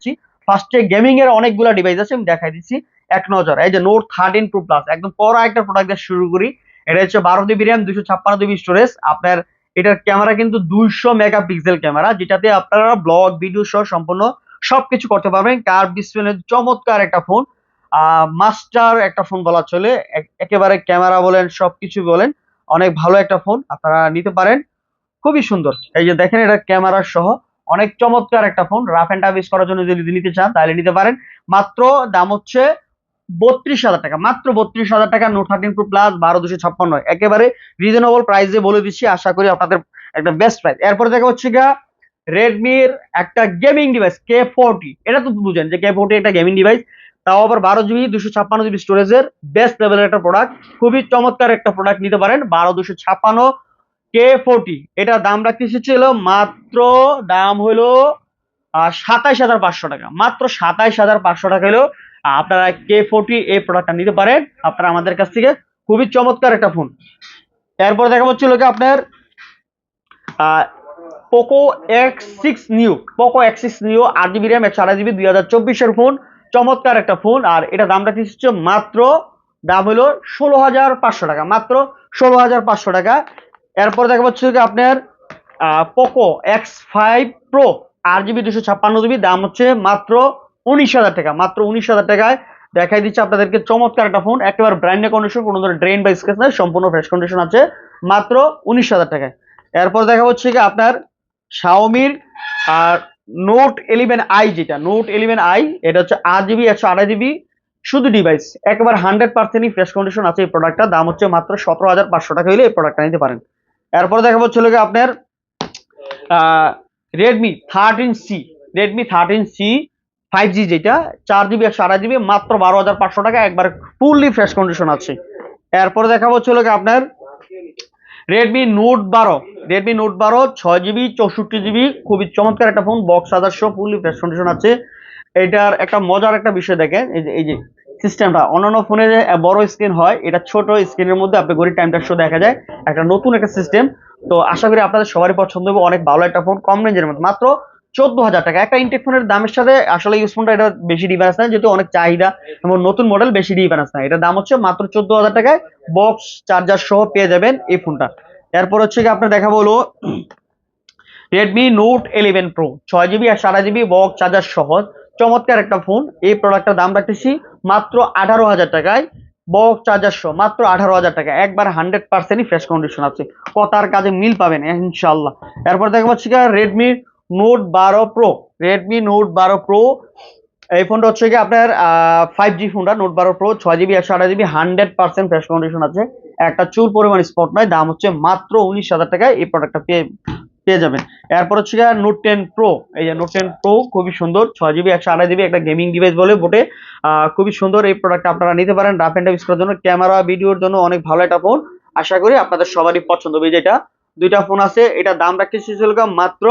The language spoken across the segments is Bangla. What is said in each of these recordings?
দিচ্ছি। ফার্স্টে গেমিং এর অনেকগুলো ডিভাইস আছে, আমি দেখাই দিচ্ছি এক নজর। এই যে নোট 13 প্রো প্লাস, একদম পড়া একটা প্রোডাক্ট দিয়ে শুরু করি। এটা হচ্ছে 12 জিবি র্যাম, 256 জিবি স্টোরেজ। আপনার এটার ক্যামেরা কিন্তু 200 মেগাপিক্সেল ক্যামেরা, যেটাতে আপনারা ব্লগ ভিডিও সহ সম্পূর্ণ সবকিছু করতে পারবেন। কার ডিসপ্লে চমৎকার একটা ফোন, মাস্টার একটা ফোন বলা চলে। একেবারে ক্যামেরা বলেন সবকিছু বলেন অনেক ভালো একটা ফোন, আপনারা নিতে পারেন। খুবই সুন্দর, এই যে দেখেন এটা ক্যামেরা সহ অনেক চমৎকার একটা ফোন। রাফ এন্ড টাফ ইউজ করার জন্য যদি নিতে চান তাহলে নিতে পারেন। মাত্র দাম হচ্ছে 32,000 টাকা, মাত্র 32,000 টাকা। নোট 13 প্রো প্লাস 12 256, একেবারে রিজনেবল প্রাইসে বলে দিচ্ছি, আশা করি আপনাদের একটা বেস্ট প্রাইস। এরপরে দেখা হচ্ছে গা রেডমির একটা গেমিং ডিভাইস K40। এটা তো বুঝেন যে K40 একটা গেমিং ডিভাইস, তাও আবার 12 জিবি 256 জিবি স্টোরেজের বেস্ট লেভেলের একটা প্রোডাক্ট। খুবই চমৎকার একটা প্রোডাক্ট, নিতে পারেন। 12 256 K40, এটা দাম রাখতেছে ছিল মাত্র, দাম হলো 27,500 টাকা। মাত্র 27,500 টাকা হলো আপনারা K40 এই প্রোডাক্টটা নিতে পারেন আপনারা আমাদের কাছ থেকে। খুবই চমৎকার একটা ফোন। এরপর দেখা হচ্ছিল কি আপনার Poco X6 new. Poco X6 new 8 GB RAM, 128 GB, 2024-এর ফোন। চমৎকার একটা ফোন, আর এটা দামটা হচ্ছে মাত্র, দাম হলো 16,500 টাকা, মাত্র 16,500 টাকা। এরপর দেখা হচ্ছে কি আপনার Poco X5 pro 8 GB 256 GB, দাম হচ্ছে মাত্র 19,000 টাকা, মাত্র 19,000 টাকায় দেখাই দিচ্ছে আপনাদেরকে। চমৎকার একটা ফোন, একেবারে ব্র্যান্ড কন্ডিশন, কোনো ধরনের ড্রেন বা স্ক্র্যাচ নাই, সম্পূর্ণ ফ্রেশ কন্ডিশন আছে, মাত্র 19,000 টাকায়। এরপর দেখা হচ্ছে কি আপনার শাওমির আর নোট 11i, যেটা নোট 11i, এটা হচ্ছে 8 জিবি 128 জিবি শুধু ডিভাইস, একেবারে 100% ফ্রেশ কন্ডিশন আছে এই প্রোডাক্টটা। দাম হচ্ছে মাত্র 17,500 টাকা হলে এই প্রোডাক্টটা নিতে পারেন। এরপর দেখা হচ্ছে আপনার Redmi 13C, Redmi 13C 5G, যেটা 4 জিবি 128 জিবি, মাত্র 12,500 টাকা, একবার ফুললি ফ্রেশ কন্ডিশন আছে। এরপরে দেখা হচ্ছে আপনার Redmi note 12, Redmi note 12 6 GB 64 GB, খুবই চমৎকার একটা phone, box others fully fresh condition আছে। এটার একটা মজার একটা বিষয় দেখেন, এই যে সিস্টেমটা অন্যান্য ফোনে যে বড় স্ক্রিন হয়, এটা ছোট স্ক্রিনের মধ্যে আপনি ঘড়ির টাইমটা শো দেখা যায়, একটা নতুন একটা সিস্টেম। তো আশা করি আপনাদের সবারই পছন্দ হবে, অনেক ভালো একটা ফোন, কম রেঞ্জের মধ্যে, মাত্র 14,000 টাকা। একটা ইনটেক ফোনের দামের সাথে আসলে ইউজ ফোনটা এটা বেশি ডিফারেন্স নাই, যেহেতু অনেক চাহিদা এবং নতুন মডেল, বেশি ডিফারেন্স নাই। এটার দাম হচ্ছে মাত্র 14,000 টাকায়, বক্স চার্জার সহ পেয়ে যাবেন এই ফোনটা। এরপর হচ্ছে কি আপনার দেখাবো হলো Redmi note 11 pro 6 GB 128 GB, box charger সহ চমৎকার একটা ফোন। এই প্রোডাক্টটার দাম রাখতেছি মাত্র 18,000 টাকায়, বক্স চার্জার সহ মাত্র 18,000 টাকা, একবার 100% ফ্রেশ কন্ডিশন আছে, কথার কাজে মিল পাবেন ইনশাল্লাহ। এরপর দেখা পাচ্ছি Redmi note 12 pro, Redmi note 12 pro, এই ফোনটা হচ্ছে কি আপনার 5G ফোনটা, note 12 pro 6 GB 128 GB, 100% fresh condition আছে, একটা চুল পরিমাণ স্পট নয়। দাম হচ্ছে মাত্র 19,000 টাকায় এই প্রোডাক্টটা পেয়ে যাবেন। এরপর হচ্ছে নোট 10 প্রো, এই যে নোট 10 প্রো খুবই সুন্দর, 6 জিবি 128 জিবি, একটা গেমিং ডিভাইস বলে বটে, খুবই সুন্দর। এই প্রোডাক্ট আপনারা নিতে পারেন রাফ এন্ড টাফ ইউজ করার জন্য, ক্যামেরা ভিডিওর জন্য অনেক ভালো একটা ফোন, আশা করি আপনাদের সবারই পছন্দ হবে। যেটা দুইটা ফোন আছে, এটা দাম রাখতেছি মাত্র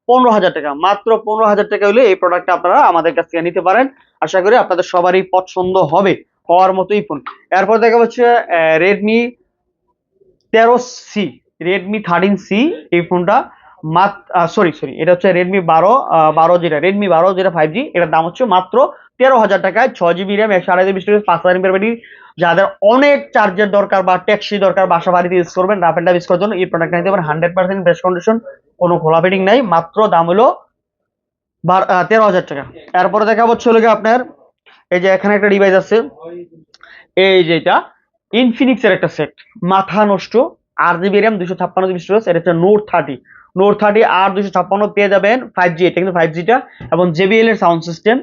15,000 টাকা, মাত্র 15,000 টাকা হলে এই প্রোডাক্টটা আপনারা আমাদের কাছ থেকে নিতে পারেন, আশা করি আপনাদের সবারই পছন্দ হবে, হওয়ার মতোই ফোন। এরপর দেখা হচ্ছে রেডমি 13C, রেডমি 13C, এই ফোনটা সরি সরি, এটা হচ্ছে রেডমি 12, যেটা 5G, এটার দাম হচ্ছে মাত্র 13,000 টাকায়, 6 GB RAM, 128 GB storage, 5000 mAh battery. যাদের অনেক চার্জের দরকার বা ট্যাক্সি দরকার, বাসা বাড়িতে ইউজ করবেন, রাফ এন্ড টাফ ইউজ করার জন্য এই প্রোডাক্টটা নিতে পারেন, 100% বেস্ট কন্ডিশন, কোনো খোলা ফিটিং নাই, মাত্র দাম হলো 13,000 টাকা। এরপরে দেখা হচ্ছে আপনার এই যে এখানে একটা ডিভাইস আছে, এই যেটা ইনফিনিক্সের একটা সেট, মাথা নষ্ট, 8 জিবি র্যাম, 256 জিবি স্টোরেজ, এটা হচ্ছে নোট 30 আর 256 পেয়ে যাবেন 5G, এটা কিন্তু 5Gটা, এবং JBL এর সাউন্ড সিস্টেম।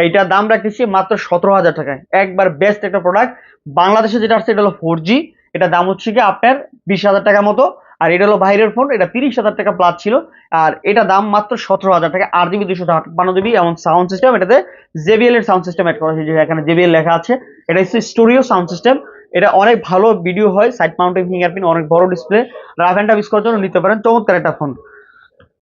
এইটা দাম রাখতেছি মাত্র 17,000 টাকায়, একবার বেস্ট একটা প্রোডাক্ট। বাংলাদেশে যেটা আছে এটা হলো 4G, এটা দাম হচ্ছে কি আপনার 20,000 টাকা মতো, আর এটা হলো বাইরের ফোন, এটা 30,000 টাকা প্লাস ছিল, আর এটা দাম মাত্র 17,000 টাকা, 8 জিবি 256 জিবি, এবং সাউন্ড সিস্টেম এটাতে JBL এর সাউন্ড সিস্টেম অ্যাড করা হয়েছে, এখানে JBL লেখা আছে। এটা হচ্ছে স্টুডিও সাউন্ড সিস্টেম, এটা অনেক ভালো ভিডিও হয়, সাইড মাউন্টেন ফিঙ্গারপ্রিন্ট, অনেক বড় display, rough and tough use করার জন্য নিতে পারেন, চমৎকার একটা ফোন।